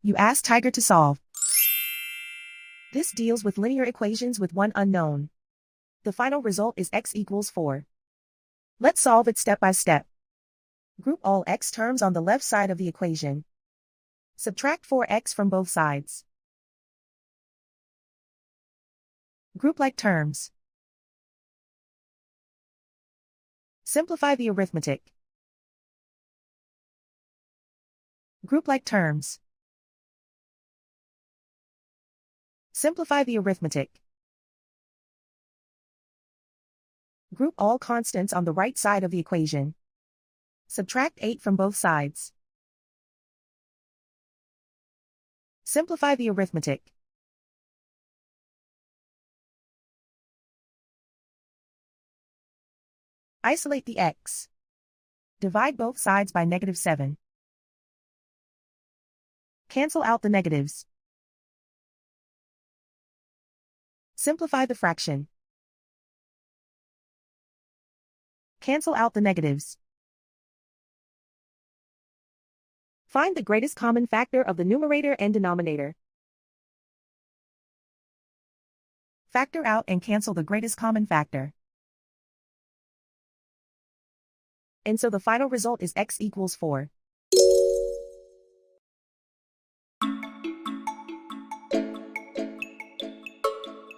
You ask Tiger to solve. This deals with linear equations with one unknown. The final result is x equals 4. Let's solve it step by step. Group all x terms on the left side of the equation. Subtract 4x from both sides. Group like terms. Simplify the arithmetic. Group like terms. Simplify the arithmetic. Group all constants on the right side of the equation. Subtract 8 from both sides. Simplify the arithmetic. Isolate the x. Divide both sides by -7. Cancel out the negatives. Simplify the fraction. Cancel out the negatives. Find the greatest common factor of the numerator and denominator. Factor out and cancel the greatest common factor. And so the final result is x equals 4.